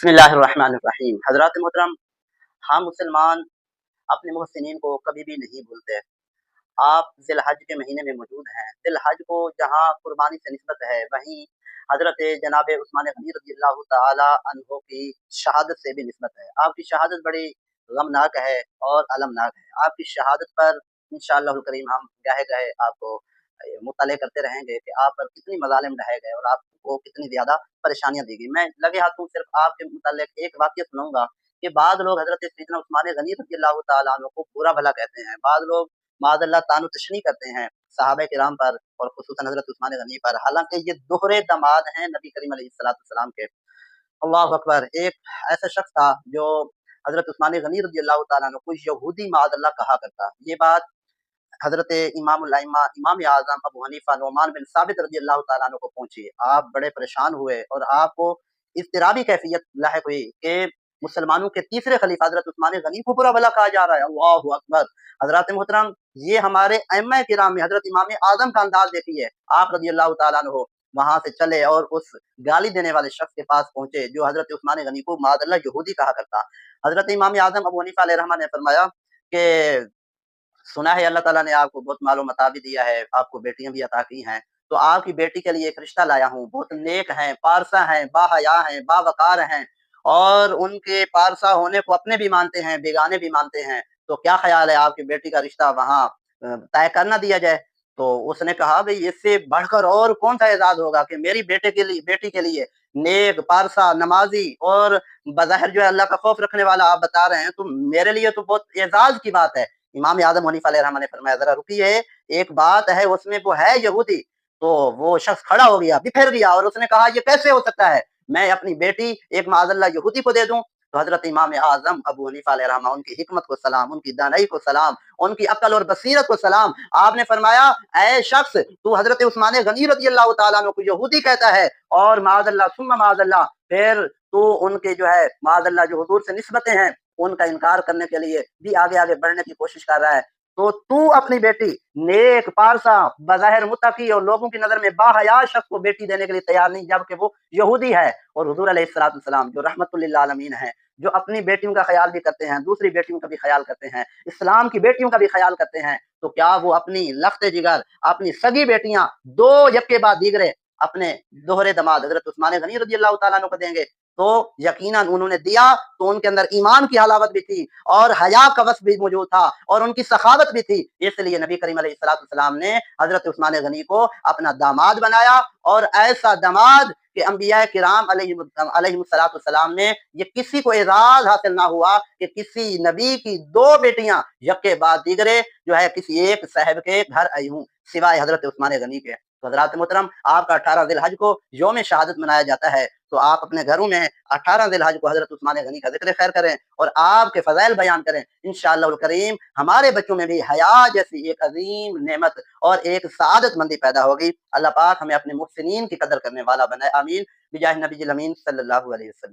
बिस्मिल्लाहिर्रहमानिर्रहीम। हज़रात मोहतरम, हम मुसलमान अपने मोहसिनीन को कभी भी नहीं भूलते। आप ज़िलहज के महीने में मौजूद हैं। ज़िलहज को जहाँ कुर्बानी से निस्बत है, वहीं हज़रत जनाब उस्मान गनी रज़ियल्लाहु तआला अन्हो की शहादत से भी निस्बत है। आपकी शहादत बड़ी गमनाक है और अलमनाक है। आपकी शहादत पर इंशाअल्लाहुल करीम हम गहे-गहे आपको मुत्तले करते रहेंगे कि आप पर कितनी मज़ालिम ढाए गए और आपको कितनी ज़्यादा परेशानियाँ दी गई। मैं लगे हाथों सिर्फ़ आपके मुतल्लिक़ एक वाक़या सुनाऊँगा कि बाद लोग हज़रत सैयदना उस्मान गनी रज़ियल्लाहु तआला अन्हु को बुरा-भला कहते हैं। बाद लोग माज़अल्लाह तानो-तशनी करते हैं सहाबा-ए-किराम पर और ख़ुसूसन हज़रत उस्मान गनी पर। हालाँकि ये दोहरे दामाद हैं नबी करीम अलैहिस्सलाम के। अल्लाहु अकबर! एक ऐसा शख़्स था जो हज़रत उस्मान गनी रज़ियल्लाहु तआला अन्हु को यहूदी माज़अल्लाह कहा करता। ये बात हज़रत इमामुल अइम्मा इमाम आज़म अबू हनीफ़ा नुअमान बिन साबित रज़ियल्लाहु तआला अन्हु को पहुँची। आप बड़े परेशान हुए और आपको इज़्तिराबी कैफ़ियत लाहिक़ हुई कि मुसलमानों के तीसरे खलीफ़ा हज़रत उस्मान गनी को बुरा-भला कहा जा रहा है। अल्लाहु अकबर! हज़रात मोहतरम, ये हमारे अइम्मा किराम में हज़रत इमाम आज़म का अंदाज़ देखिए। आप रज़ियल्लाहु तआला अन्हु वहाँ से चले और उस गाली देने वाले शख़्स के पास पहुँचे जो हज़रत उस्मान गनी को माज़अल्लाह यहूदी कहा करता। हज़रत इमाम आज़म अबू हनीफ़ा अलैहि रहमा ने फरमाया कि सुना है अल्लाह ताला ने आपको बहुत मालो-मता भी दिया है, आपको बेटियाँ भी अता की हैं। तो आपकी बेटी के लिए एक रिश्ता लाया हूँ, बहुत नेक हैं, पारसा हैं, बाहया हैं, बावक़ार हैं और उनके पारसा होने को अपने भी मानते हैं, बेगाने भी मानते हैं। तो क्या ख़्याल है आपकी बेटी का रिश्ता वहाँ तय कर ना दिया जाए? तो उसने कहा भई इससे बढ़कर और कौन-सा एज़ाज़ होगा कि मेरी बेटी के लिए नेक, पारसा, नमाज़ी और बज़ाहिर जो है अल्लाह का खौफ़ रखने वाला आप बता रहे हैं, तो मेरे लिए तो बहुत एज़ाज़ की बात है। इमाम आज़म हनीफ़ा अलैहि रहमा ने फरमाया ज़रा रुकिए, एक बात है उसमें वो है यहूदी। तो वो शख़्स खड़ा हो गया, बिखर गया और उसने कहा ये कैसे हो सकता है? मैं अपनी बेटी एक माज़अल्लाह यहूदी को दे दूँ? तो हज़रत इमाम आज़म अबू हनीफ़ा अलैहि रहमा उनकी हिकमत को सलाम, उनकी दानाई को सलाम, उनकी अक़ल और बसीरत को सलाम। आपने फरमाया ऐ शख़्स तू हज़रत उस्मान गनी रज़ियल्लाहु तआला अन्हु को यहूदी कहता है और माज़अल्लाह सुम्मा माज़अल्लाह फिर तू उनके जो है माज़अल्लाह जो हुज़ूर से निस्बतें हैं उनका इनकार करने के लिए भी आगे-आगे बढ़ने की कोशिश कर रहा है। तो तू अपनी बेटी नेक, पारसा, बज़ाहिर मुत्तकी और लोगों की नज़र में बाहया शख़्स को बेटी देने के लिए तैयार नहीं जबकि वो यहूदी है। और हुज़ूर अलैहिस्सलातु वस्सलाम जो रहमतुल लिल आलमीन हैं, जो अपनी बेटियों का ख़याल भी करते हैं, दूसरी बेटियों का भी ख़याल करते हैं, इस्लाम की बेटियों का भी ख़याल करते हैं, तो क्या वो अपनी लख़्त-ए-जिगर, अपनी सगी बेटियाँ 2 यक्के बाद दीगरे अपने दोहरे दामाद हज़रत उस्मान गनी रज़ियल्लाहु तआला अन्हु को देंगे? तो यकीनन उन्होंने दिया तो उनके अंदर ईमान की हलावत भी थी और हया का वस्फ़ भी मौजूद था और उनकी सखावत भी थी। इसलिए नबी करीम अलैहिस्सलातु वस्सलाम ने हज़रत उस्मान गनी को अपना दामाद बनाया और ऐसा दामाद कि अंबिया किराम अलैहिमुस्सलातु वस्सलाम ने ये किसी को एज़ाज़ हासिल ना हुआ कि किसी नबी की 2 बेटियाँ यक्के बाद दीगरे जो है किसी एक साहिब के घर आई हों, सिवाय हज़रत उस्मान गनी के। तो हज़रात मोहतरम, आपका 18 ज़िलहज को यौम शहादत मनाया जाता है। तो आप अपने घरों में 18 ज़िलहज को हज़रत उस्मान गनी का ज़िक्र खैर करें और आपके फ़ज़ाइल बयान करें। इंशाअल्लाहुल करीम हमारे बच्चों में भी हया जैसी एक अज़ीम नेमत और एक सआदतमंदी पैदा होगी। अल्लाह पाक हमें अपने मुहसिनीन की कदर करने वाला बनाए। आमीन। बिजाह नबील अमीन सल्लल्लाहु अलैहि वसल्लम।